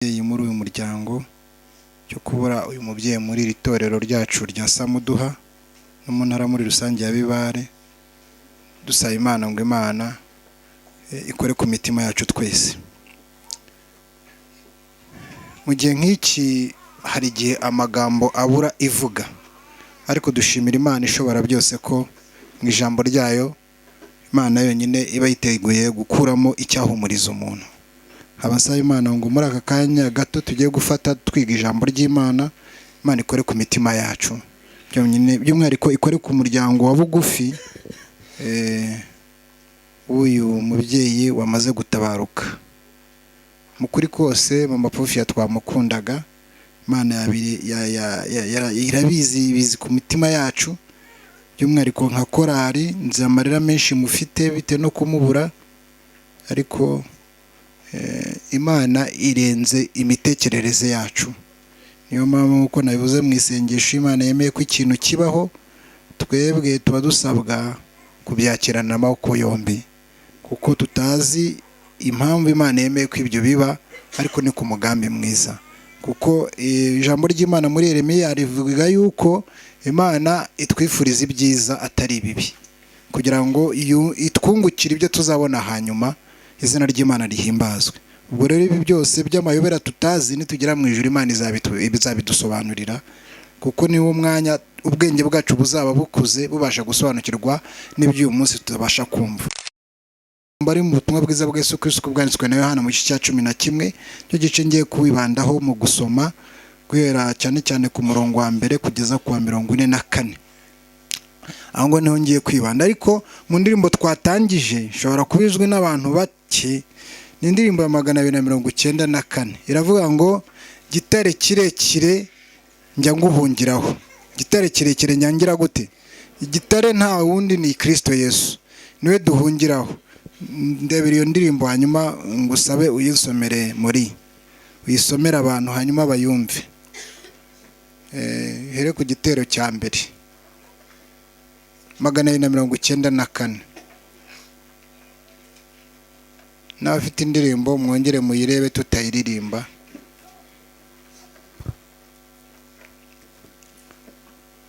muri uyu muryango cyo kubura uyu mubyeyi muri iri torero ryacu rya Samuduha no mu ntara muri rusange ya Bibare. Dusaba Imana ngo Imana ikore ku mitima yacu twese. Mu gihe nk'iki hari igihe amagambo abura ivuga, ariko dushimira Imana ishobora byose ko mu ijambo ryayo Imana yonyine iba yiteguye gukuramo icyahumuriza umuntu. Abasaba Imana ngo muri aka kanya gato tugiye gufata twiga ijambo ry'Imana, Imana ikore ku mitima yacu by'umwihariko ikore ku muryango wa bugufi uyu mubyeyi wamaze gutabaruka. Mukuri kose mama Pofia twamukundaga, Imana irabizi bizi ku mitima yacu, by'umwihariko nka korari nzi amarira menshi mufite bite no kumubura, ariko Imana irenze imitekerereze yacu. Niyo mpamvu uko nabivuze mu isengesho, Imana yemeye ko ikintu kibaho, twebwe tuba dusabwa kubyakirana amaboko yombi, kuko tutazi impamvu Imana yemeye ko ibyo biba, ariko ni ku mugambi mwiza. Kuko ijambo ry'Imana muri Yeremiya rivuga yuko Imana itwifuriza ibyiza atari ibibi, kugira ngo itwungukire ibyo tuzabona hanyuma, izina ry'Imana rihimbazwe. Ubwo rero ibi byose by'amayobera tutazi nitugera mu ijuru, Imana izabidusobanurira, kuko niwo mwanya ubwenge bwacu buzaba bukuze bubasha gusobanukirwa n'ibyo uyu munsi tutabasha kumva. Bari mu butumwa bwiza bwa Yesu Kristo bwanditswe na Yohana mu gice cya 11, cyo gice ngiye kubibandaho mu gusoma guhera cyane cyane ku murongo wa mbere kugeza ku wa 44. Aho ngo niho ngiye kwibanda, ariko mu ndirimbo twatangije shobora kubizwe n'abantu bake. Ni indirimbo ya 294 iravuga ngo gitare kirekire njya nguhungiraho. Gitare kirekire nyangira gute? Igitare nta wundi ni Kristo Yesu, niwe duhungiraho. Ndebera iyo ndirimbo hanyuma ngusabe uyisomere uyisomera abantu hanyuma bayumve. Here ku gitero cya mbere 294. N'abafite indirimbo mwongere muyirebe tutayiririmba.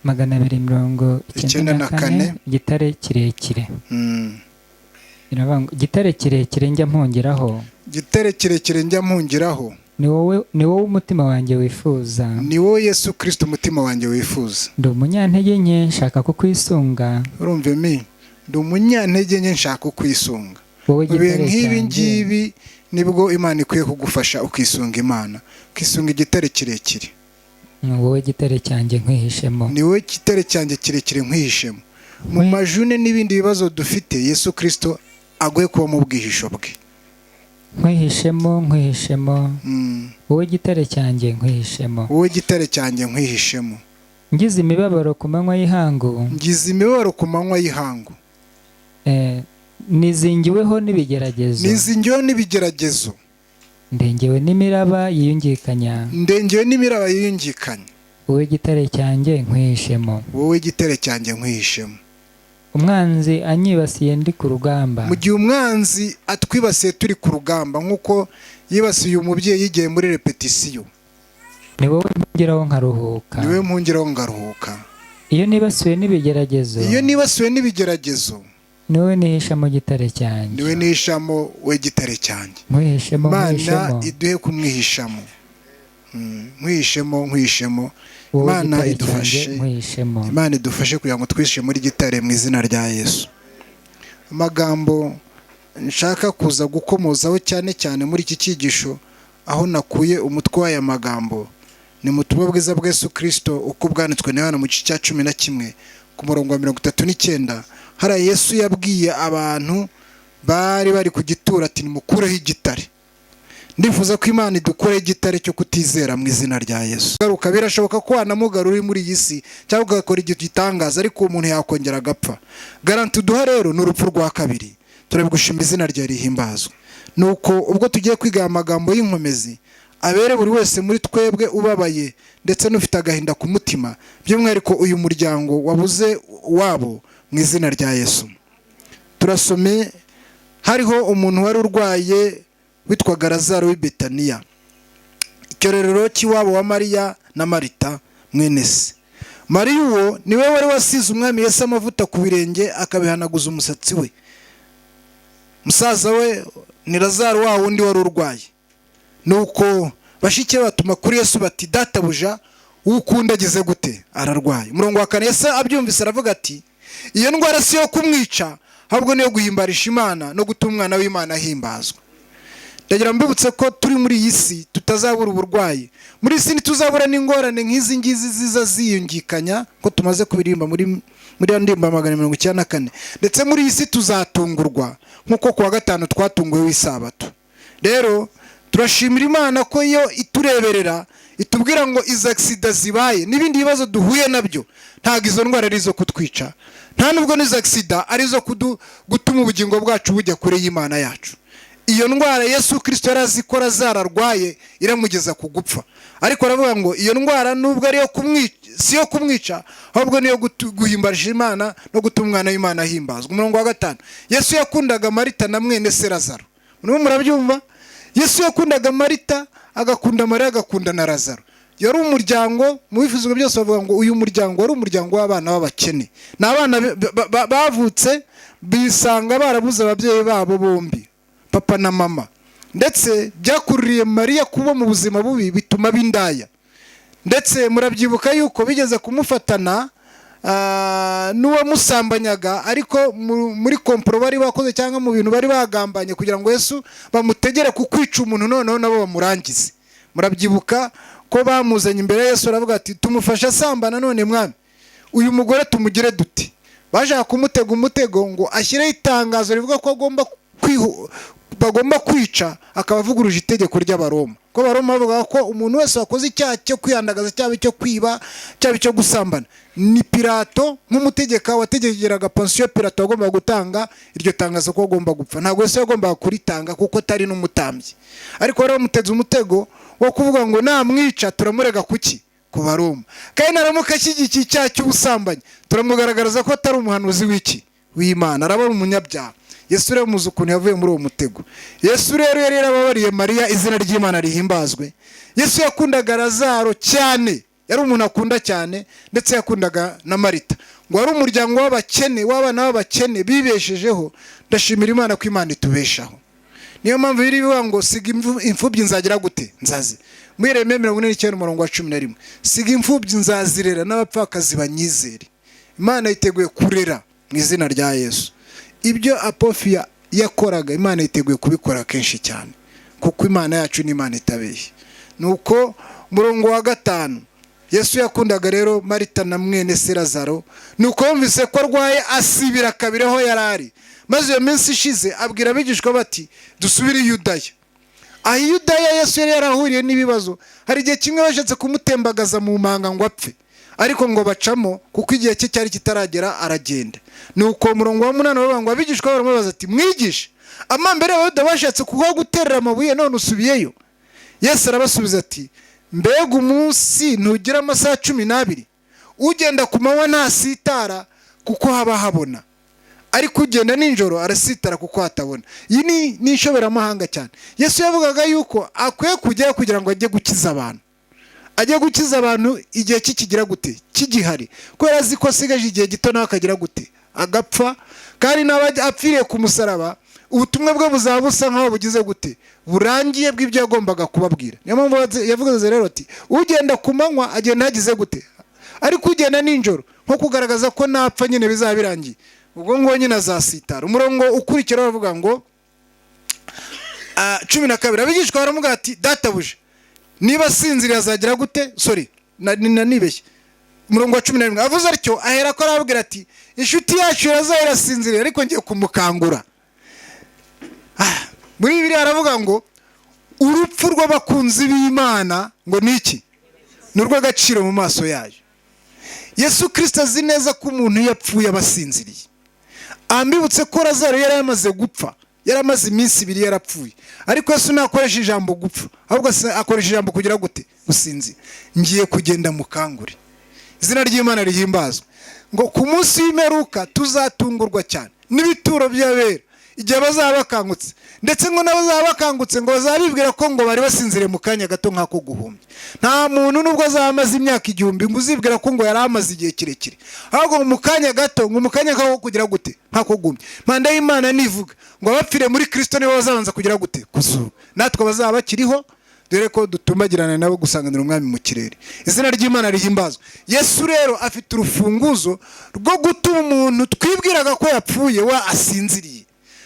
Magana 294 gitare kirekire. Gitare kirekire njya mpungiraho. Gitare kirekire njya mpungiraho. Ni wowe umutima wanjye wifuza. Ni wowe Yesu Kristo umutima wanjye wifuza. Ndi umunyantege nke nshaka kukwisunga. Urumve mi? Ndi umunyantege nke nshaka kukwisunga. Wowe gitare nk'ibi ngibi nibwo Imana ikwiye kugufasha ukisunga Imana, ukisunga igitare kirekire. Wowe gitare cyanjye nkwihishemo. Ni wowe gitare cyanjye kirekire nkwihishemo. Mu majune n'ibindi bibazo dufite, Yesu Kristo agoye kuba mu bwihisho bwe. Nkwihishemo. Wowe gitare cyanjye nkwihishemo. Wowe gitare cyanjye nkwihishemo. Ngize imibabaro ku manywa y'ihangu. Ngize imibabaro ku manywa y'ihangu. Nizingiweho n'ibigeragezo. Nizingiweho n'ibigeragezo. Ndengewe n'imiraba yiyungikanya. Ndengewe n'imiraba yiyungikanya. Wowe gitare cyanjye nkwihishemo. Wowe gitare cyanjye nkwihishemo. Umwanzi anyibasiye ndi ku rugamba. Mu gihe umwanzi atwibasiye turi ku rugamba, nk'uko yibasiye umubyeyi yigiye muri repetisiyo, ni wowe mpungiraho nkaruhuka. Ni wowe mpungiraho ngaruhuka. Iyo nibasiwe n'ibigeragezo. Iyo nibasiwe n'ibigeragezo, ni wowe nihishamo gitare cyanjye. Ni wowe nihishamo we gitare cyanjye. Nkwihishemo. Imana iduhe kumwihishamo. Nkwihishemo. Imana idufashe. Imana idufashe kugira ngo twishe muri gitare mu izina rya Yesu. Amagambo nshaka kuza gukomozaho cyane cyane muri iki cyigisho, aho nakuye umutwe w'aya magambo, ni mu butumwa bwiza bwa Yesu Kristo uko bwanditswe na Yohana mu gice cya 11 ku murongo wa 39. Hari Yesu yabwiye abantu bari ku gituro ati nimukureho igitare. Ndifuza ko Imana idukure igitare cyo kutizera mu izina rya Yesu. Garuka birashoboka ko wanamugarura uri muri iyi si cyangwa ugakora igitangaza, ariko umuntu yakongera agapfa. Garanti duha rero n'urupfu rwa kabiri. Turabigushima izina rya rihimbazwe. Nuko ubwo tugiye kwiga amagambo y'inkomezi, abere buri wese muri twebwe ubabaye ndetse n'ufite agahinda ku mutima, by'umwihariko uyu muryango wabuze wabo, mu izina rya Yesu. Turasome, hariho umuntu wari urwaye witwaga Lazaro w'i Betaniya. cyororero cy'iwabo wa Mariya na Marita mwene se. Mariya uwo niwe wari wasize umwami Yesu amavuta ku birenge akabihanaguza umusatsi we. Musaza we ni Lazaro wa wundi wari urwaye. Nuko bashike batuma kuri Yesu bati, databuja ukunda ageze gute? Ararwaye. Umurongo wa 4, Yesu abyumvise aravuga ati, iyo ndwara si yo kumwica, ahubwo niyo guhimbarisha Imana no gutuma umwana w'Imana ahimbazwa. Ndagira mbibutse ko turi muri iyi si tutazabura uburwayi. Muri iyi si ntituzabura n'ingorane nk'izi ngizi ziza ziyungikanya ko tumaze kubirimba muri ndimba 194. Ndetse muri iyi si tuzatungurwa nk'uko kuwa gatanu twatunguwe w'isabato. Rero turashimira Imana ko iyo itureberera itubwira ngo izo accident zibaye n'ibindi bibazo duhuye nabyo ntago izo ndwara ari zo kutwica, nta nubwo n'izo accident ari zo gutuma ubugingo bwacu bujya kure y'Imana yacu. Iyo ndwara Yesu Kristo yarazikora zararwaye iramugeza ku gupfa, ariko aravuga ngo iyo ndwara nubwo ari yo si yo kumwica, ahubwo niyo guhimbarisha Imana no gutuma umwana w'Imana ahimbazwa. Umurongo wa 5, Yesu yakundaga Marita na mwene se Lazaro. Murabyumva? Yesu yakundaga Marita, agakunda Mariya, agakunda na Lazaro. Yari umuryango, mu bifuzwa byose bavuga ngo uyu muryango wari umuryango w'abana b'abakene. N'abana bavutse bisanga barabuze ababyeyi babo bombi, papa na mama. Ndetse byakururiye Mariya kuba mu buzima bubi bituma bindaya. Ndetse murabyibuka yuko bigeze kumufatana n'uwamusambanyaga, ariko muri kompro bari bakoze cyangwa mu bintu bari bagambanye kugira ngo Yesu bamutegere ku kwica umuntu noneho nabo bamurangize. Murabyibuka ko bamuzanye imbere Yesu aravuga ati, tumufashe asambana, none mwami uyu mugore tumugire duti? Bashaka kumutega umutego ngo ashyireho itangazo rivuga ko bagomba kwica, akaba avuguruje itegeko ry'Abaroma. Ko Abaroma bavuga ko umuntu wese wakoze icyaha cyo kwiyandagaza, cyaba cyo kwiba, cyaba cyo gusambana, ni Pilato nk'umutegeka wategekeraga pansiyo Pilato agomba gutanga iryo tangazo ko agomba gupfa. Ntabwo Yesu yagombaga kuritanga kuko atari n'umutambyi. Ariko rero bamuteze umutego wo kuvuga ngo namwica turamurega kuki? Ku Baroma. Kandi naramuka ashyigikiye icyaha cy'ubusambanyi turamugaragariza ko atari umuhanuzi w'Imana, araba umunyabyaha. Yesu rero muzi ukuntu yavuye muri uwo mutego. Yesu rero yari yarababariye Mariya, izina ry'Imana rihimbazwe. Yesu yakundaga Lazaro cyane, yari umuntu akunda cyane, ndetse yakundaga na Marita. Ngo wari umuryango w'abakene, w'abana b'abakene bibeshejeho. Ndashimira Imana ko Imana itubeshaho. Niyo mpamvu biri bivuga ngo siga imfubyi nzagira gute? Nzazi. Muri Yeremiya 49 umurongo wa 11, siga imfubyi nzazirera n'abapfakazi banyizere. Imana yiteguye kurera mu izina rya Yesu. Ibyo Apofia yakoraga Imana yiteguye kubikora kenshi cyane, kuko Imana yacu ni Imana itabeshya. Nuko murongo wa 5, Yesu yakundaga rero Marita na mwene se Lazaro. Nuko yumvise ko arwaye asibira kabiri aho yarari. Maze iyo minsi ishize abwira abigishwa bati, dusubire i Yudaya. Aho i Yudaya Yesu yari yarahuriye n'ibibazo. Hari igihe kimwe bashatse kumutembagaza mu manga ngo apfe, ariko ngo bacamo kuko igihe cye cyari kitaragera aragenda. Nuko umurongo wa 8 bavuga ngo abigishwa baramubaza ati, mwigisha, amambere y'Abayuda bashatse kuguha guterera amabuye, none usubiyeyo? Yesu arabasubiza ati, mbega umunsi ntugira amasaha 12? Ugenda ku manywa ntasitara kuko haba habona, ariko ugenda ninjoro arasitara kuko hatabona. Iyi ni inshoberamahanga cyane. Yesu yavugaga yuko akwiye kujyayo kugira ngo ajye gukiza abantu. Ajye gukiza abantu igihe kikigira gute? Kigihari. Kubera azi ko asigaje igihe gito nawe akagira gute? Agapfa. Kandi n'abajya apfiriye ku musaraba, ubutumwa bwe buzaba busa nkaho bugize gute? Burangiye bw'ibyo yagombaga kubabwira. Niyo mpamvu yavuze rero ati, ugenda ku manywa agenda hagize gute? Ariko ugenda ninjoro, nko kugaragaza ko napfa nyine bizaba birangiye. Ubwo ngo nyine azasitara. Umurongo ukurikira bavuga ngo 12, abigishwa baramubwira ati, databuja, niba sinzira azagira gute? Nanibeshye. Umurongo wa 11 avuze atyo, ahera ko arabwira ati, inshuti yacu irasinzira, ariko ngiye kumukangura. Muri Bibiliya aravuga ngo urupfu rw'abakunzi b'Imana ngo niki? N'urw'agaciro mu maso yayo. Yesu Kristo azi neza ko umuntu yapfuye abasinziriye. Ambibutse ko Lazaro yari yamaze gupfa, yari amaze iminsi 2 yarapfuye, ariko Yesu nakoresha ijambo gupfa, ahubwo akoresha ijambo kugira gute? Gusinzira. Ngiye kugenda mukangure. Izina ry'Imana rihimbazwe. Ngo ku munsi w'imperuka tuzatungurwa cyane n'ibituro by'abera. igihe bazaba bakangutse, ndetse ngo n'abazaba bakangutse ngo bazabibwira ko ngo bari basinzire mu kanya gato nk'ako guhumbya. Nta muntu nubwo azaba amaze imyaka 1000 ngo uzibwira ko ngo yari amaze igihe kirekire, ahubwo mu kanya gato, ngo mu kanya kako kugira gute, nk'ako guhumbya. Impanda y'Imana nivuga ngo abapfire muri Kristo nibo bazabanza kugira gute, kuzuka. Natwe bazaba bakiriho, dore ko dutumbagirana nabo gusanganira umwami mu kirere. Izina ry'Imana rihimbazwa. Yesu rero afite urufunguzo rwo gutuma umuntu twibwiraga ko yapfuye wa asinziriye,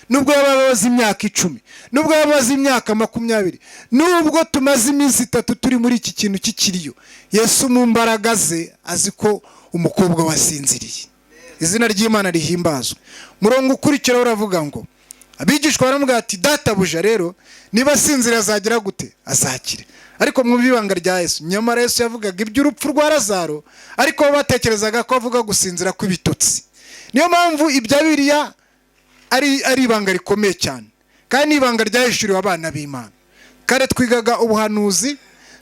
nubwo yababaza imyaka 10, nubwo yababaza imyaka 20, nubwo tumaze iminsi 3 turi muri iki kintu kikiriyo. Yesu mu mbaraga ze azi ko umukobwa wasinziriye. Izina ry'Imana rihimbazwa. Murongo ukurikira uravuga ngo abigishwa baramubwira ati databuja rero niba asinzira azagira gute, azakira. Ariko mu bibanga rya Yesu, nyamara Yesu yavugaga iby'urupfu rwa Lazaro, ariko batekerezaga ko avuga gusinzira kw'ibitotsi. Niyo mpamvu ibya Bibiliya ari ibanga rikomeye cyane, kandi ibanga ryahishuriwe abana b'Imana. Kare twigaga ubuhanuzi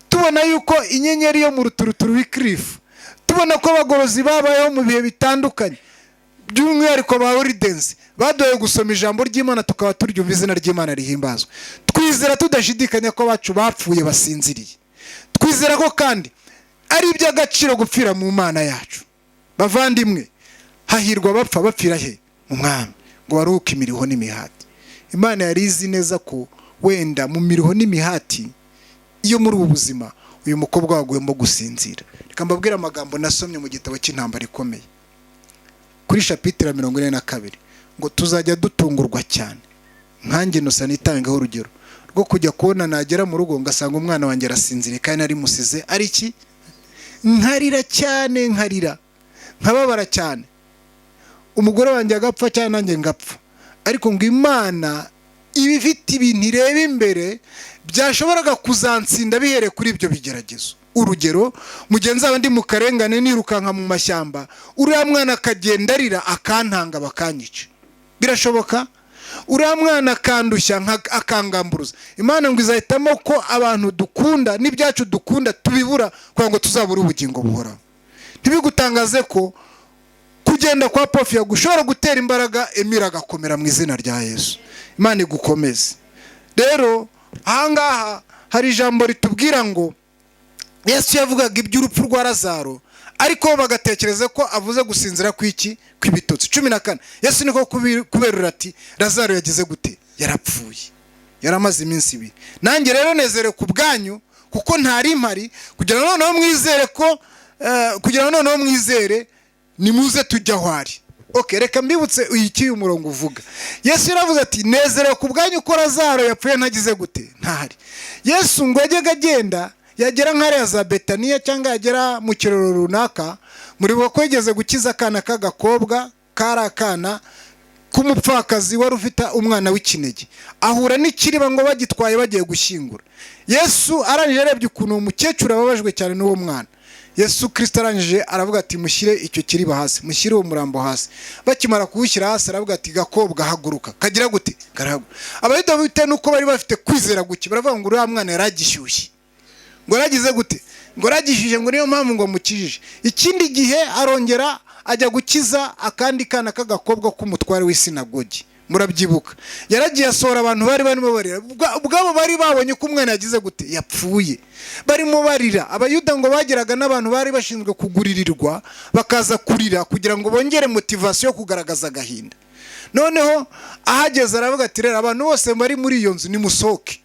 tubona yuko inyenyeri yo mu ruturuturu w'Ikrifu, tubona ko abagorozi babayeho mu bihe bitandukanye, by'umwihariko ba Oridense badoye gusoma ijambo ry'Imana tukaba turyumva. Izina ry'Imana rihimbazwa. Twizera tudashidikanya ko bacu bapfuye basinziriye. Twizera ko kandi ari iby'agaciro gupfira mu Mana yacu. Bavandimwe, hahirwa bapfa bapfira he? Mu Mwami, ngo baruhuke imiriho n'imihati. Imana yari izi neza ko wenda mu miriho n'imihati iyo muri ubu buzima uyu mukobwa wagomba gusinzira. Reka mbabwire amagambo nasomye mu gitabo cy'intambara ikomeye kuri chapitre 42, ngo tuzajya dutungurwa cyane. Nkanjye nusa nitangaho urugero rwo kujya kubona nagera mu rugo ngasanga umwana wanjye arasinziriye kandi nari musize ari iki, nkarira cyane, nkarira nkababara cyane, umugore wanjye agapfa cyane nanjye ngapfa. Ariko ngo Imana ibifite ibintu ireba imbere byashoboraga kuzansinda bihere kuri ibyo bigeragezo. Urugero, mugenzi abandi mu karengane nirukanka mu mashyamba, uriya mwana akagenda arira akantanga bakanyica. Birashoboka? Uriya mwana akandushya akangamburuza. Imana ngo izahitamo ko abantu dukunda n'ibyacu dukunda tubibura kugira ngo tuzabure ubugingo buhoraho. Ntibigutangaze ko kugenda kwa Pofia gushobora gutera imbaraga Emira agakomera mu izina rya Yesu. Imana igukomeze. Rero ahangaha hari ijambo ritubwira ngo Yesu yavugaga iby'urupfu rwa Lazaro, ariko bagatekereza ko avuze gusinzira kw'iki, kw'ibitotsi. 14 Yesu niko kuberura ati Lazaro yagize gute, yarapfuye, yaramaze iminsi 2. Nanjye rero nezere ku bwanyu kuko ntari mpari, kugira ngo noneho mwizere ko kugira ngo noneho mwizere nimuze tujya ahari. Okay, reka mbibutse iki uyu murongo uvuga. Yesu yaravuze ati nezere ku bwanyu ko Lazaro yapfuye ntagize gute, ntahari. Yesu ngo yajyaga agenda yagera nk'ariya za Betaniya cyangwa yagera mu kiroro runaka, muri bo kwegeze gukiza akana k'agakobwa, kari akana k'umupfakazi wari ufite umwana w'ikinege, ahura n'ikiriba ngo bagitwaye bagiye gushyingura. Yesu arangije arebye ukuntu umukecuru ababajwe cyane n'uwo mwana. Yesu Kristo arangije aravuga ati mushyire icyo kiriba hasi, mushyire uwo murambo hasi. Bakimara kuwushyira hasi aravuga ati gakobwa haguruka, kagira gute, karahaguruka. Abayuda bitewe nuko bari bafite kwizera guke baravuga ngo uriya mwana yaragishyushye, ngo ragize gute, ngo ragishije, ngo niyo mpamvu ngo mukijije. Ikindi gihe arongera ajya gukiza akandi kana k'agakobwa k'umutware w'isinagogi, murabyibuka. Yaragiye asohora abantu bari barimo barira, ubwabo bari babonye ko umwana yagize gute, yapfuye, barimo barira. Abayuda ngo bageraga n'abantu bari bashinzwe kuguririrwa bakaza kurira kugira ngo bongere motivation yo kugaragaza agahinda. Noneho ahageze aravuga ati rero abantu bose bari muri iyo nzu nimusohoke,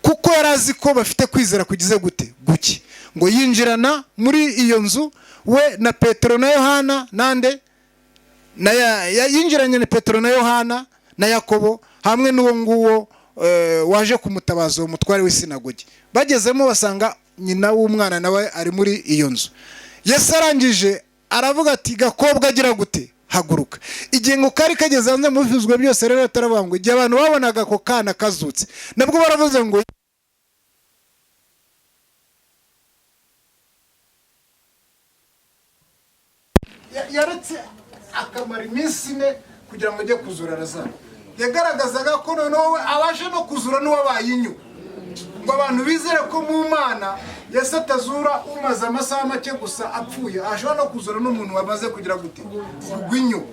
kuko yarazi ko bafite kwizera kugize gute, guke. Ngo yinjirana muri iyo nzu we na Petero na Yohana nande na yinjiranye na Petero na Yohana na Yakobo hamwe n'uwo nguwo waje kumutabaza uwo mutware w'isinagogi. Bagezemo basanga nyina w'umwana nawe ari muri iyo nzu. Yesu arangije aravuga ati gakobwa agira gute, haguruka. Igihe ngo kari kageze hanze mu bivuzwe byose rero taravuga ngo igihe abantu babonaga ko kana kazutse nabwo baravuze ngo yaretse akamara iminsi 4 kugira ngo ajye kuzura Lazaro. Yagaragazaga ko noneho abashe no kuzura n'uwabaye inyo, ngo abantu bizere ko mu Mana Yesu atazura umaze amasaha make gusa apfuye, ashobora no kuzura n'umuntu wamaze kugira gute, kugwinyo.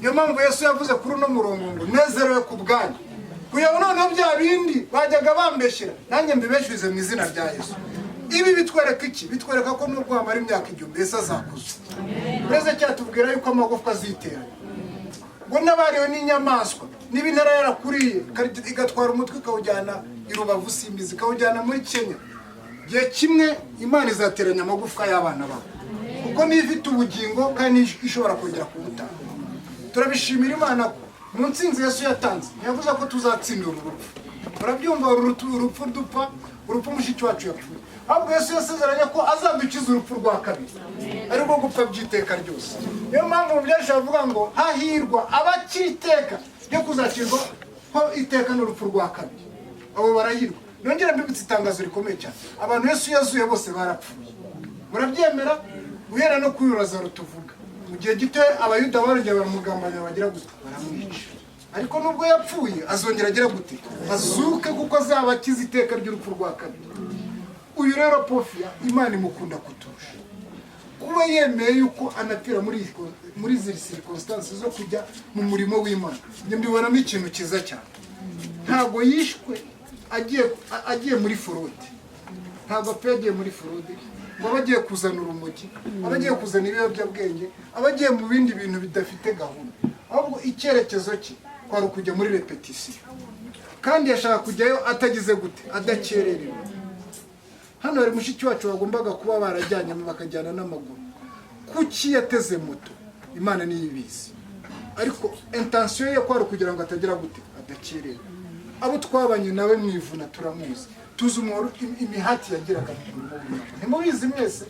niyo mpamvu Yesu yavuze kuri uno murongo ngo nezerewe ku bwanyu, kugira ngo noneho bya bindi bajyaga bambeshyera nanjye mbibeshyurize mu izina rya Yesu. Ibi bitwereka iki? Bitwereka ko nubwo wamara imyaka 1000 Yesu azakuza. Uretse cyatubwira yuko amagufwa aziterana, ngo n'abariwe n'inyamaswa n'ibintara yarakuriye igatwara umutwe ikawujyana i Rubavu Simbizi, ikawujyana muri Kenya. Gihe kimwe Imana izateranya amagufwa y'abana babo, kuko niyo ifite ubugingo kandi ishobora kongera kubutanga. Turabishimira Imana ko mu nsinzi Yesu yatanze yavuze ko tuzatsindira urupfu. Murabyumva, urupfu dupfa, urupfu mushiki wacu yapfuye, ahubwo Yesu yasezeranye ko azadukiza urupfu rwa kabiri, ari rwo gupfa by'iteka ryose. Niyo mpamvu mu byinshi bavuga ngo hahirwa abakiteka ryo kuzakirwa ko iteka n'urupfu rwa kabiri, abo barahirwa. Nongera mbibutse itangazo rikomeye cyane, abantu Yesu yazuye bose barapfuye. Murabyemera? Guhera no kuri Lazaro tuvuga, mu gihe gito abayuda barongera baramugambanya bagira gute, baramwica. Ariko nubwo yapfuye azongera agira gute, azuke, kuko azaba akiza iteka ry'urupfu rwa kabiri. Uyu rero Pofia Imana imukunda kuturusha, kuba yemeye yuko anapfira muri izi circumstances zo kujya mu murimo w'Imana. Njye mbibonamo ikintu cyiza cyane. Ntabwo yishwe agiye muri forode, ntabwo agiye muri forode ngo abagiye kuzana urumogi, abagiye kuzana ibiyobyabwenge, abagiye mu bindi bintu bidafite gahunda, ahubwo icyerekezo cye kwari kujya muri repetition, kandi yashaka kujyayo atagize gute, adakererewe. Hano hari mushiki wacu bagombaga kuba barajyanye bakajyana n'amaguru, kuki yateze moto Imana niyo ibizi, ariko intention ye kwari kugira ngo atagira gute, adakererewe. Abo twabanye nawe mwivuna turamuzi, tuzi umworo imihati yagiraga mu murimo w'Imana. Ntimubizi mwese,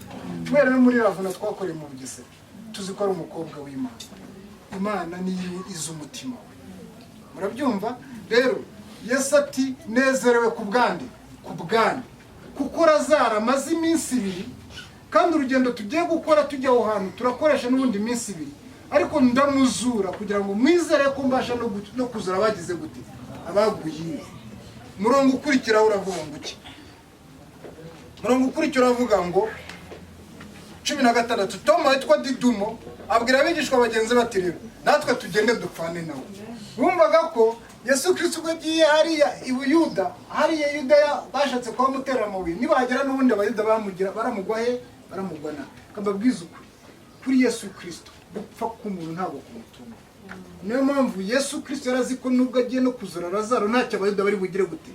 twera no muri Ravuna twakoreye mu Bugesera, tuzi ko ari umukobwa w'Imana. Imana niyo izi umutima we. Murabyumva rero? Yesu ati nezerewe ku bwanjye, kuko Lazaro amaze iminsi 2, kandi urugendo tugiye gukora tujya aho hantu turakoresha n'ubundi iminsi 2, ariko ndamuzura kugira ngo mwizere ko mbasha no kuzura abagize gute, abaguye. Murongo ukurikira uravuga ngo iki? Murongo ukurikira uravuga ngo 16, Toma witwa Didumo abwira abigishwa bagenzi bati rero natwe tugende dupfane nawe. Bumvaga ko Yesu Kristo ubwo agiye hariya i Buyuda, hariya Yudaya bashatse kuba mutera amabuye, nibagera n'ubundi abayuda baramugwa he, baramugwana. Kambabwiza ukuri, kuri Yesu Kristo gupfa k'umuntu ntabwo kumutunga. Niyo mpamvu Yesu Kristo yarazi ko nubwo agiye no kuzura Lazaro ntacyo abayuda bari bugire gute,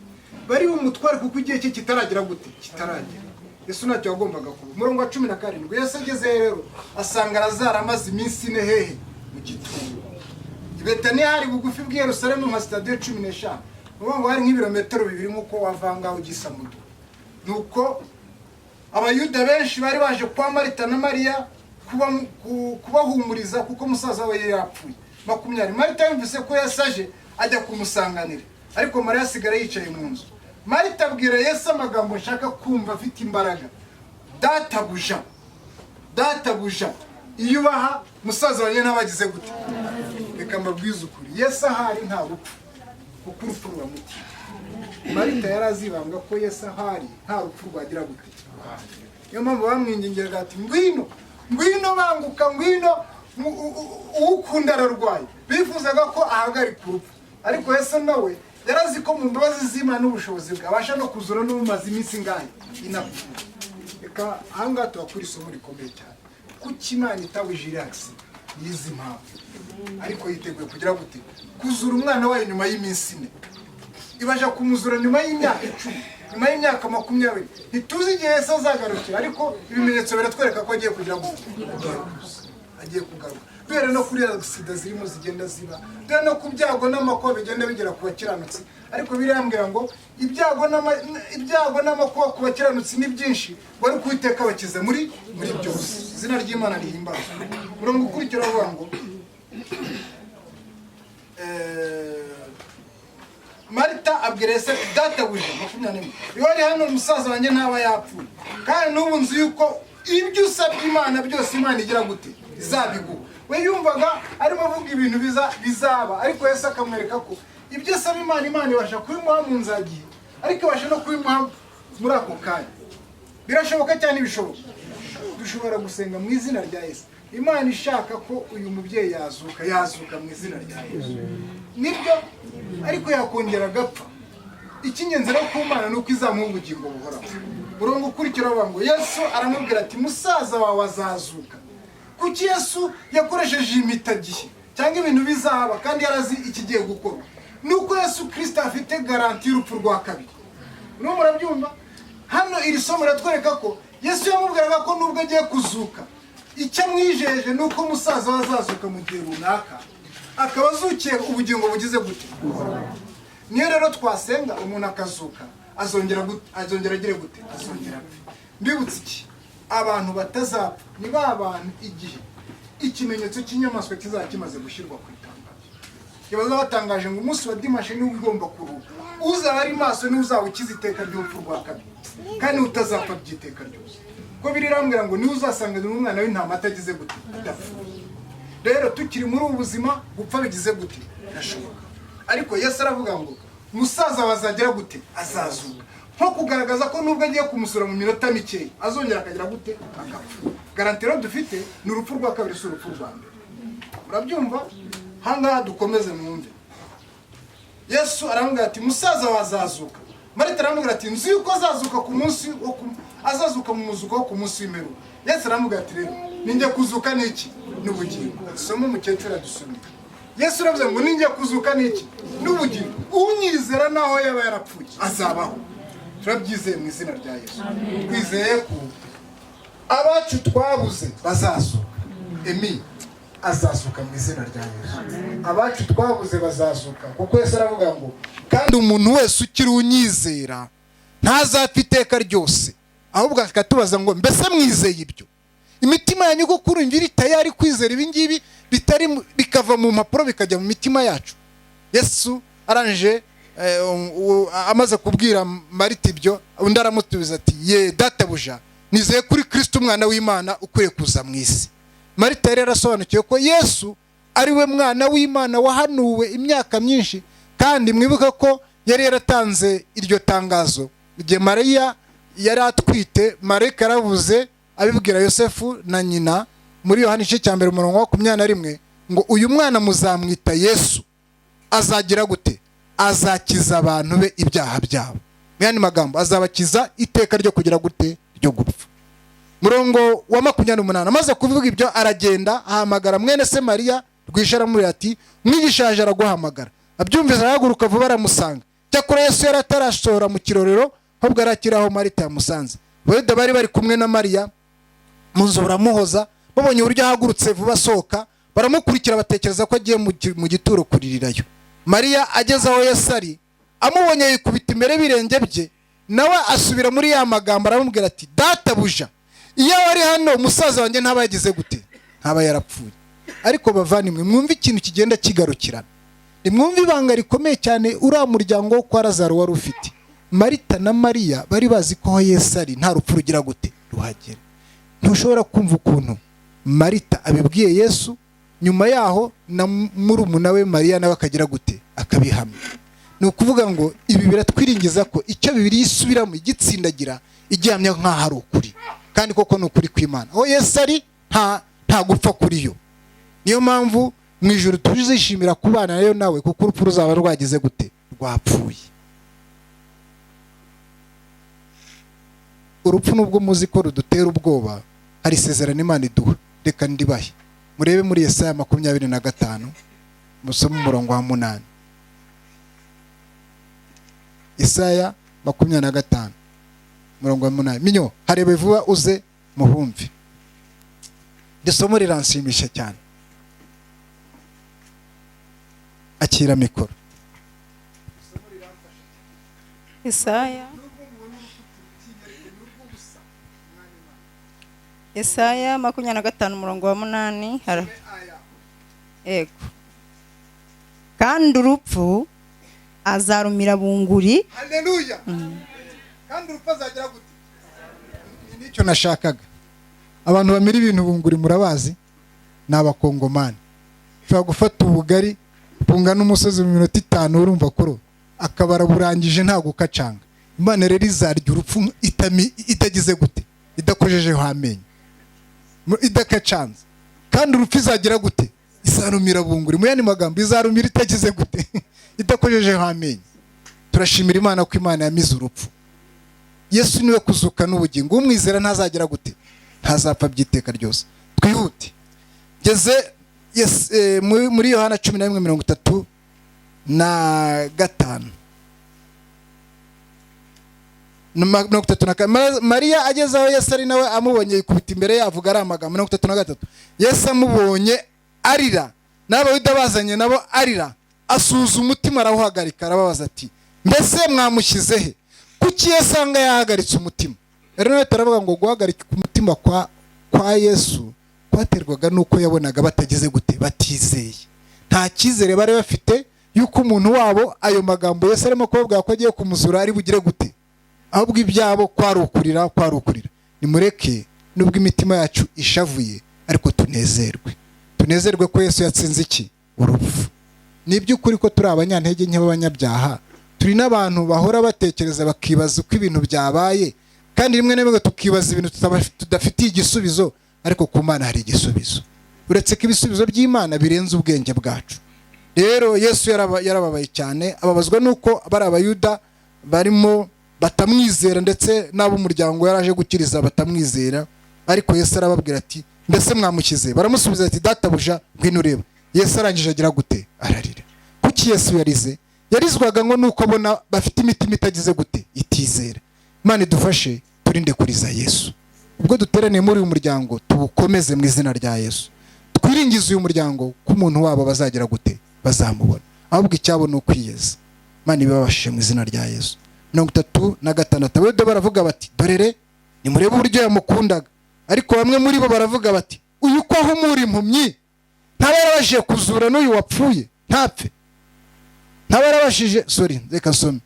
bari bumutware, kuko igihe cye kitaragira gute, kitaragera. Yesu ntacyo yagombaga kuba. Murongo wa 17, Yesu ageze rero asanga Lazaro amaze iminsi 4 hehe, mu gituro. Betaniya hari bugufi bw'i Yerusalemu nka stade 15, ngo hari nk'ibirometero 2 nk'uko wavanga ugisa muto. Nuko abayuda benshi bari baje kwa Marita na Mariya kubahumuriza, kuko musaza we yapfuye. 20, Marita yumvise ko yasaje ajya kumusanganira, ariko Mariya asigara yicaye mu nzu. Marita abwira Yesu amagambo nshaka kumva afite imbaraga: databuja iyubaha musaza wanjye ntabagize gute. Reka mbabwize ukuri, Yesu ahari nta rupfu, kuko urupfu ruramutima. Marita yarazibanga ko Yesu ahari nta rupfu rwagira gute. Niyo mpamvu bamwingingiraga ati ngwino banguka, ngwino ukunda ararwaye. Bifuzaga ko ahagarika urupfu, ariko Yesu nawe yarazi ko mu mbabazi z'Imana n'ubushobozi bwe abasha no kuzura n'umaze iminsi ngahe inapfuye. Reka ahangaha tubakura isomo rikomeye cyane, kuki Imana itabuje relax yizi mpamvu, ariko yiteguye kugira gute, kuzura umwana wayo nyuma y'iminsi 4. Ibasha kumuzura nyuma y'imyaka 10, nyuma y'imyaka 20. Ntituzi igihe Yesu azagarukira, ariko ibimenyetso biratwereka ko agiye kugira gute, agiye kugaruka. Dore no kuri sida zirimo zigenda ziba, dore no ku byago n'amakuba bigenda bigera ku bakiranutsi, ariko birambwira ngo ibyago n'amakuba ku bakiranutsi ni byinshi, bari kuiteka bakize muri byose. Izina ry'Imana rihimbazwe. Murongo ukurikira avuga ngo Marita abwira Yesu databuja 21, yori hano umusaza wanjye ntaba yapfuye, kandi n'ubu nzi yuko ibyo usabye Imana byose Imana igira gute, izabiguha. We yumvaga arimo avuga ibintu bizaba, ariko Yesu akamwereka ko ibyo asaba Imana ibasha kubimuha mu nzagihe, ariko ibasha no kubimuha muri ako kanya. Birashoboka cyane, ibishoboka. Dushobora gusenga mu izina rya Yesu, imana ishaka ko uyu mubyeyi yazuka mu izina rya Yesu. Nibyo ariko yakongera agapfa. Icy'ingenzi rero ku Mana ni uko izamuha ubugingo buhoraho. Murongo ukurikira bavuga ngo Yesu aramubwira ati musaza wawe azazuka. Kuki Yesu yakoresheje imitagihe cyangwa ibintu bizaba kandi yarazi ikigiye gukorwa? Nuko Yesu Kristo afite garanti y'urupfu rwa kabiri. Nuko murabyumva? Hano iri somo riratwereka ko Yesu yamubwiraga ko nubwo agiye kuzuka, icyo amwijeje ni uko umusaza we azazuka mu gihe runaka, akaba azukiye ubugingo bugize gute. Niyo rero twasenga umuntu akazuka, azongera agire gute, azongera apfe. Mbibutse iki? Abantu batazapfa ni ba bantu igihe ikimenyetso cy'inyamaswa kizaba kimaze gushyirwa ku itangazo. Yabaza batangaje ngo umunsi wa dimanche niwo ugomba kuruhuka, uzaba ari maso niwe uzaba ukiza iteka ry'urupfu rwa kabiri, kandi utazapfa by'iteka ryose. Ko birirambwira ngo niwe uzasanga n'umwana w'intama atagize gute, adapfuye. Rero tukiri muri ubu buzima gupfa bigize gute, birashoboka. Ariko Yesu aravuga ngo musaza wazagira gute, azazuka. Nko kugaragaza ko nubwo agiye kumusura mu minota mikeya azongera akagira gute, agapfa. Garanti rero dufite ni urupfu rwa kabiri, si urupfu rwa mbere. Urabyumva? Hanga dukomeze mwumve. Yesu aramubwira ati musaza wazazuka. Marita aramubwira ati nzi yuko azazuka ku munsi azazuka mu muzuko wo ku munsi w'imperuka. Yesu aramubwira ati rero ninjye kuzuka n'iki, n'ubugingo. Somo umukecuru adusomye. Yesu aravuze ngo ninjye kuzuka n'iki, n'ubugingo. Unyizera naho yaba yarapfuye azabaho. Turabyizeye mu izina rya Yesu. Twizeye ko abacu twabuze bazazuka. Emi azazuka mu izina rya Yesu. Abacu twabuze bazazuka, kuko Yesu aravuga ngo kandi umuntu wese ukiri unyizera ntazapfa iteka ryose, ahubwo akatubaza ngo mbese mwizeye ibyo? Imitima yanyu ko kurumvira itayari kwizera ibi ngibi bikava mu mpapuro bikajya mu mitima yacu. Yesu aranje amaze kubwira Marita ibyo, undi aramutubiza ati ye databuja, nizeye kuri Kristo umwana w'Imana ukwiye kuza mu isi. Marita rero arasobanukiwe ko Yesu ari we mwana w'Imana wahanuwe imyaka myinshi, kandi mwibuka ko yari yaratanze iryo tangazo igihe Mariya yari atwite. Marayika yaravuze abibwira Yosefu na nyina muri Yohana igice cya mbere umurongo wa 21 ngo uyu mwana muzamwita Yesu, azagira gute, azakiza abantu be ibyaha byabo. Mwani magambo azabakiza iteka ryo kugira gute, ryo gupfa. Murongo wa 28 amaze kuvuga ibyo aragenda ahamagara mwene se Mariya rwishara muri ati mwigishaje araguhamagara. Abyumvise arahaguruka vuba aramusanga. Cyakora Yesu yari atarashora mu kirorero, ahubwo arakiraho Marita yamusanze. Bayuda bari bari kumwe na Mariya mu nzu baramuhoza, babonye uburyo ahagurutse vuba asohoka, baramukurikira batekereza ko agiye mu gituro kuririrayo. Mariya ageze aho Yesu ari, amubonye yikubita imbere birenge bye, nawe asubira muri ya magambo aramubwira ati databuja, iyo wari hano umusaza wanjye ntaba yagize gute, ntaba yarapfuye. Ariko bavandimwe mwumve ikintu kigenda kigarukirana. Nimwumve ibanga rikomeye cyane uriya muryango wo kwa Lazaro wari ufite. Marita na Mariya bari bazi ko aho Yesu ari nta rupfu rugira gute, ruhagera. Ntushobora kumva ukuntu Marita abibwiye Yesu, nyuma yaho na murumuna we Mariya nawe akagira gute, akabihamya. Ni ukuvuga ngo ibi biratwiringiza ko icyo Bibiliya isubiramo igitsindagira igihamya nk'aho ari ukuri, kandi koko ni ukuri kw'Imana. Aho Yesu ari nta gupfa kuri yo. Niyo mpamvu mu ijuru tuzishimira kubana nayo nawe, kuko urupfu ruzaba rwagize gute, rwapfuye. Urupfu nubwo muzi ko rudutera ubwoba, hari isezerano Imana iduha. Reka ndibahe murebe muri Yesaya 25 musome umurongo wa 8. Yesaya 25 umurongo wa 8. Minyo harebe vuba uze muhumve. Isomo riranshimisha cyane. Akira mikoro. Yesaya 25 umurongo wa 8. Ego. Kandi urupfu azarumira bunguri. Haleluya. Kandi urupfu azagira gute. Nicyo nashakaga. Abantu bamira ibintu bunguri murabazi, ni abakongomani. Ushobora gufata ubugari bungana umusozi mu minota 5 urumva kuro akabara burangije nta gukacanga. Imana rero izarya urupfu itagize gute, idakojejeho amenyo, idakacanze. kandi urupfu izagira gute? Izarumira bunguri. Mu yandi magambo izarumira itagize gute? Idakojejeho amenyo. Turashimira Imana ko Imana yamize urupfu. Yesu niwe kuzuka n'ubugingo. Umwizera ntazagira gute? Ntazapfa by'iteka ryose. Twihute. Geze muri Yohana 11:35 Mariya ageze aho Yesu ari nawe amubonye yikubita imbere ye avuga ari amagambo. 33 Yesu amubonye arira, n'abayuda bazanye nabo arira, asuhuza umutima arawuhagarika, arababaza ati mbese mwamushyize he? Kuki Yesu anga yahagaritse umutima? Rero nawe turavuga ngo guhagarika umutima kwa Yesu kwaterwaga nuko yabonaga batagize gute? Batizeye. Nta cyizere bari bafite yuko umuntu wabo ayo magambo Yesu arimo kubabwira ko agiye kumuzura ari bugire gute? Ahubwo ibyabo kwarukurira. Nimureke nubwo imitima yacu ishavuye ariko tunezerwe ko Yesu yatsinze iki? Urupfu. Ni by'ukuri ko turi abanyantege nke b'abanyabyaha, turi n'abantu bahora batekereza bakibaza uko ibintu byabaye, kandi rimwe na rimwe tukibaza ibintu tudafitiye igisubizo, ariko ku Mana hari igisubizo. Uretse ko ibisubizo by'Imana birenze ubwenge bwacu. Rero Yesu yarababaye cyane, ababazwa nuko bari abayuda barimo batamwizera, ndetse n'abo umuryango yaraje gukiriza batamwizera. Ariko Yesu arababwira ati mbese mwamukize? Baramusubiza ati databuja ngwino ureba. Yesu arangije agira gute? Ararira. Kuki Yesu yarize? Yarizwaga ngo nuko abona bafite imitima itagize gute? Itizera. Imana idufashe turinde kuriza Yesu. Ubwo duteraniye muri uyu muryango tuwukomeze mu izina rya Yesu. Twiringize uyu muryango ko umuntu wabo bazagira gute? Bazamubona. Ahubwo icyabo ni ukwiyeza. Imana ibabashe mu izina rya Yesu. 36 Abayuda baravuga bati dorere nimurebe uburyo yamukundaga. Ariko bamwe muri bo baravuga bati uyu ko ahumura impumyi ntabarabashije kuzura n'uyu wapfuye ntapfe. Ntabarabashije reka nsome.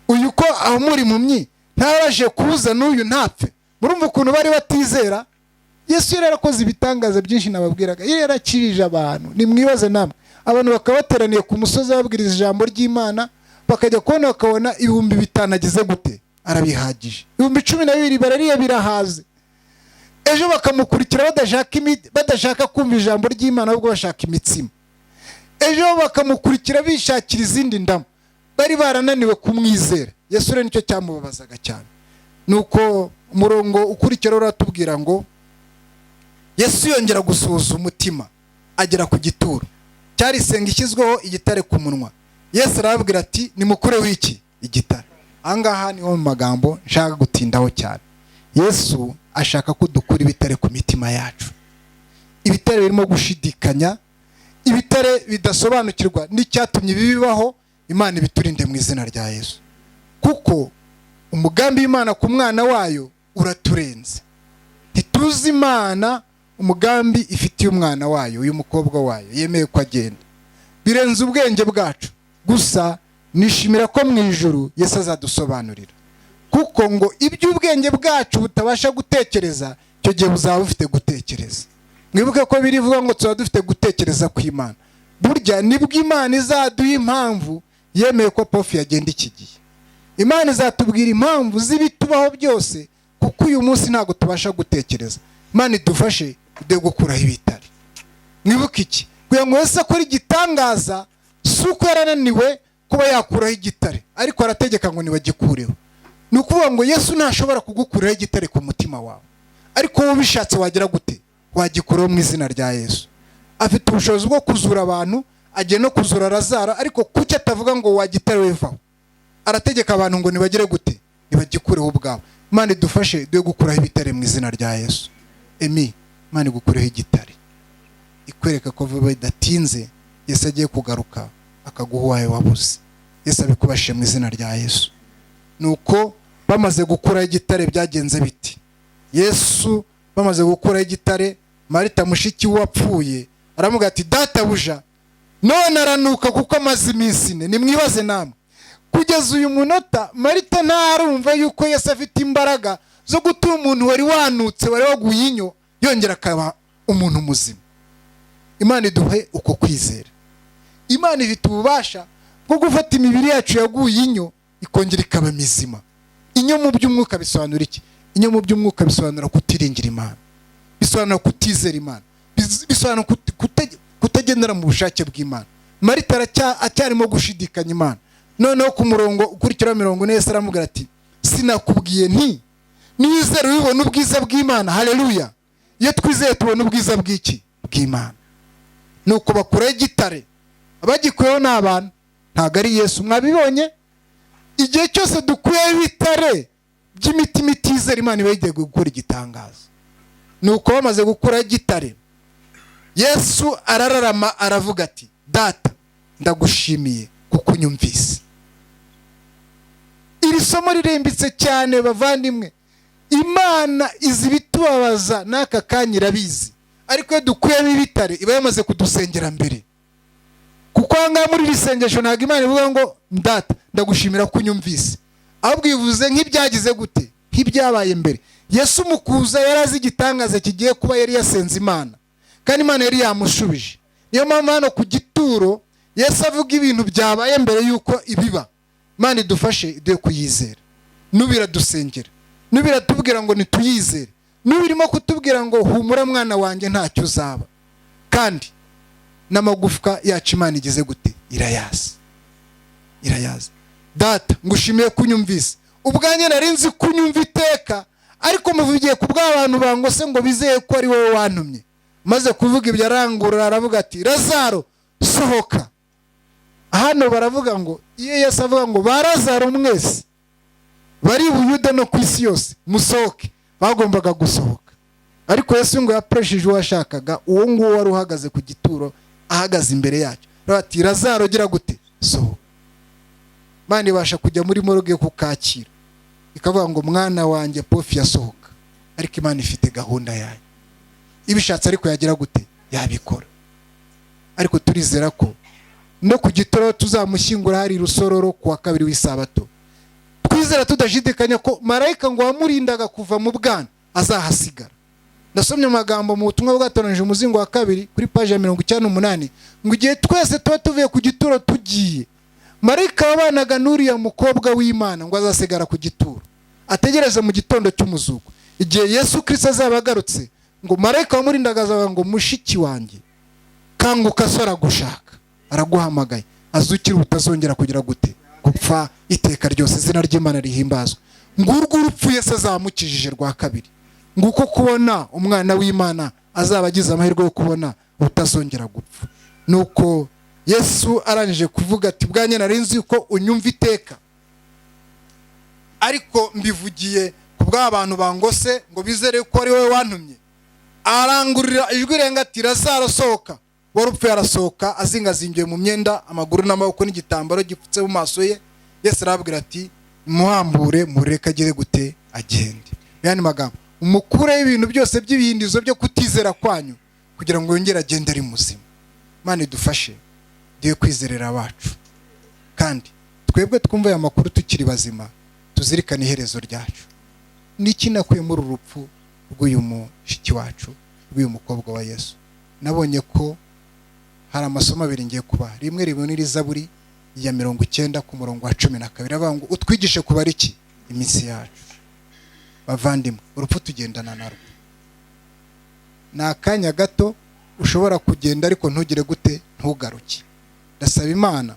Uyu ko ahumura impumyi ntabarabashije kuza n'uyu ntapfe. Murumva ukuntu bari batizera? Yesu yarakoze ibitangaza byinshi nababwiraga. Yarakirije abantu. Nimwibaze namwe. Abantu bakabateraniye ku musozi babwiriza ijambo ry'Imana, bakajya kubona bakabona 5,000 agize gute? Arabihagije. 12,000 barariye birahaze. Ejo bakamukurikira badashaka kumva ijambo ry'Imana, ahubwo bashaka imitsima. Ejo bakamukurikira bishakira izindi ndamu. Bari barananiwe kumwizera. Yesu rero nicyo cyamubabazaga cyane. Nuko umurongo ukurikira uratubwira ngo Yesu yongera gusuhuza umutima, agera ku gituro. Cyari isenga ishyizweho igitare ku munwa. Yesu arababwira ati nimukureho iki? Igitare. Angaha niho mu magambo nshaka gutindaho cyane. Yesu ashaka ko dukura ibitare ku mitima yacu. Ibitare birimo gushidikanya, ibitare bidasobanukirwa n'icyatumye bibaho. Imana ibiturinde mu izina rya Yesu. Kuko umugambi w'Imana ku mwana wayo uraturenze. Ntituzi Imana umugambi ifitiye umwana wayo, uyu mukobwa wayo yemeye ko agenda. Birenze ubwenge bwacu. Gusa nishimira ko mu ijuru Yesu azadusobanurira. Kuko ngo iby'ubwenge bwacu butabasha gutekereza, cyo gihe buzaba bufite gutekereza. Mwibuke ko birivuga ngo tuba dufite gutekereza ku Imana. Burya nibwo Imana izaduha impamvu yemeye ko Prof yagenda iki gihe. Imana izatubwira impamvu z'ibitubaho byose, kuko uyu munsi ntago tubasha gutekereza. Imana idufashe de gukuraho ibitare. Mwibuke iki? Kugira ngo Yesu akora igitangaza, suko yarananiwe kuba yakuraho igitare, ariko arategeka ngo nibagikureho. Nukuvuga ngo Yesu ntashobora kugukuraho igitare ku mutima wawe, ariko wowe bishatse wagira gute? Wagikuraho mu izina rya Yesu. Afite ubushobozi bwo kuzura abantu, agiye no kuzura Lazaro, ariko kuki atavuga ngo wagitare wevaho? Arategeka abantu ngo nibagire gute? Nibagikureho ubwabo. Imana idufashe de gukuraho ibitare mu izina rya Yesu. Imana igukureho igitare, ikwereka ko vuba bidatinze Yesu agiye kugaruka akaguha uwawe wabuze. Yesu abikubashe mu izina rya Yesu. Nuko bamaze gukuraho igitare byagenze biti? Yesu bamaze gukuraho igitare, Marita mushiki wapfuye aramuga ati databuja none aranuka kuko amaze iminsi 4. Nimwibaze namwe, kugeza uyu munota Marita ntarumva yuko Yesu afite imbaraga zo gutuma umuntu wari wanutse, wari waguye inyo, yongera akaba umuntu muzima. Imana iduhe uko kwizera. Imana ifite ububasha bwo gufata imibiri yacu yaguye inyo ikongera ikaba mizima. Inyo mu by'umwuka bisobanura iki? Inyo mu by'umwuka bisobanura kutiringira Imana, bisobanura kutizera Imana. bisobanura kutagendera mu bushake bw'Imana. Marita acyarimo gushidikanya Imana. Noneho ku murongo ukurikira 40 Yesu aramubwira ati sinakubwiye nti niwizera ubibona ubwiza bw'Imana. Haleluya. Iyo twizeye tubona ubwiza bw'iki? Bw'Imana. Nuko bakura igitare, abagikuyeho n'abantu, ntago ari Yesu. Mwabibonye igihe cyose dukuyeho ibitare by'imitima itizera Imana iba igiye gukora igitangaza. Nuko bamaze gukura igitare, Yesu arararama aravuga ati Data ndagushimiye kuko unyumvise. Iri somo rirembitse cyane bavandimwe. Imana izi bitubabaza n'aka kanya irabizi, ariko iyo dukuyemo ibitare iba yamaze kudusengera mbere. Kuko anga muri risengesho ntago Imana ivuga ngo Data ndagushimira ko unyumvise, ahubwo ivuze nk'ibyagize gute, nk'ibyabaye mbere. Yesu mukuza yarazi igitangaza kigiye kuba, yari yasenze Imana kandi Imana yari yamushubije. Niyo mpamvu hano ku gituro Yesu avuga ibintu byabaye mbere yuko ibiba. Imana idufashe iduhe kuyizera. Nubira dusengera, nubira tubwira ngo nituyizere, nubirimo kutubwira ngo humura mwana wanjye ntacyo uzaba, kandi n'amagufwa yacu Imana igeze gute, irayazi. Data ngushimiye kunyumvise, ubwanjye narinzi kunyumva iteka, ariko muvugiye ku bw'abantu bangose ngo bizeye ko ari wowe wantumye. Maze kuvuga ibyo arangurura aravuga ati Lazaro sohoka. Hano baravuga ngo iyo Yesu avuga ngo ba Lazaro mwese bari Buyuda no ku isi yose musohoke, bagombaga gusohoka. Ariko Yesu ngo yapresheje uwashakaga, uwo nguwo wari uhagaze ku gituro ahagaze imbere yacyo. Ati Lazaro gira gute, sohoka. Imana ibasha kujya muri morgue kukakira ikavuga ngo mwana wanjye Pofi yasohoka, ariko Imana ifite gahunda yayo. Ibishatse ariko yagira gute, yabikora. Ariko turizera ko no ku gitoro tuzamushyingura hari Rusororo ku wa 2 w'isabato. Twizera tudashidikanya ko marayika ngo wamurindaga kuva mu bwana azahasigara. Ndasomye amagambo mu butumwa bwatonanije umuzingo wa 2 kuri page ya 98 ngo igihe twese tuba tuvuye ku gituro tugiye, marayika wabanaga n'uriya mukobwa w'Imana ngo azasigara ku gituro ategereze mu gitondo cy'umuzuko. Igihe Yesu Kristo azaba agarutse, ngo marayika wamurindaga azavuga ngo mushiki wanjye kanguka, sora gushaka, araguhamagaye, azukira utazongera kugira gute, gupfa iteka ryose. Izina ry'Imana rihimbazwe. Ngurwo urupfu Yesu azamukijije rwa kabiri, nguko kubona umwana w'Imana azaba agize amahirwe yo kubona utazongera gupfa. Nuko Yesu arangije kuvuga ati bwanjye narinzi ko unyumva iteka, ariko mbivugiye ku bw'abantu bangose ngo bizere ko ari wowe wantumye. Arangurira ijwi renga ati Lazaro sohoka. Warupfu yarasohoka azingazingiye mu myenda, amaguru n'amaboko n'igitambaro gipfutse mu maso ye. Yesu arabwira ati muhambure mureka agire gute, agende. Yani magambo umukure ibintu byose by'ibihindizo byo kutizera kwanyu kugira ngo yongere agende ari muzima. Imana idufashe diye kwizerera abacu, kandi twebwe twumva aya makuru tukiri bazima tuzirikana iherezo ryacu. Niki nakuye muri urupfu rw'uyu mushiki wacu, rw'uyu mukobwa wa Yesu? Nabonye ko hari amasomo abiri ngiye kuba. Rimwe ribonera Zaburi ya 90 ku murongo wa 12 avuga ngo utwigishe kubara iki, iminsi yacu. Bavandimwe, urupfu tugendana narwo. Nakanya gato ushobora kugenda ariko ntugire gute, ntugaruke. Ndasaba Imana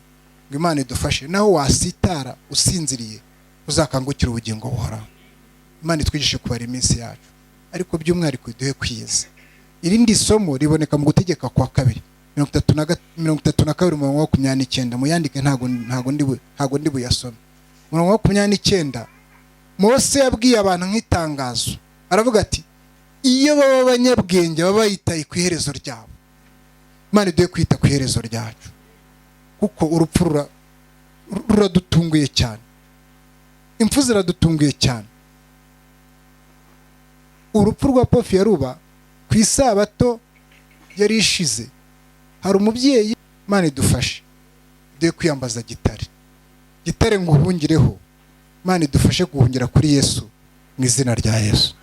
ngo Imana idufashe, naho wasitara usinziriye uzakangukira ubugingo buhoraho. Imana itwigishe kubara iminsi yacu, ariko by'umwihariko iduhe kwiyeza. Irindi somo riboneka mu gutegeka kwa 2 32 mu 29. Muyandike ntago ndi buyasome. Mu 29 Mose yabwiye abantu nk'itangazo, aravuga ati iyo baba abanyabwenge baba bayitaye ku iherezo ryabo. Imana iduhe kwita ku iherezo ryacu, kuko urupfu ruradutunguye cyane, impfu ziradutunguye cyane. Urupfu rwa Pofi yaruba ku isabato yari ishize. Hari umubyeyi, Imana idufashe duhe kwiyambaza gitare ngo uhungireho. Imana idufashe guhungira kuri Yesu mu izina rya Yesu.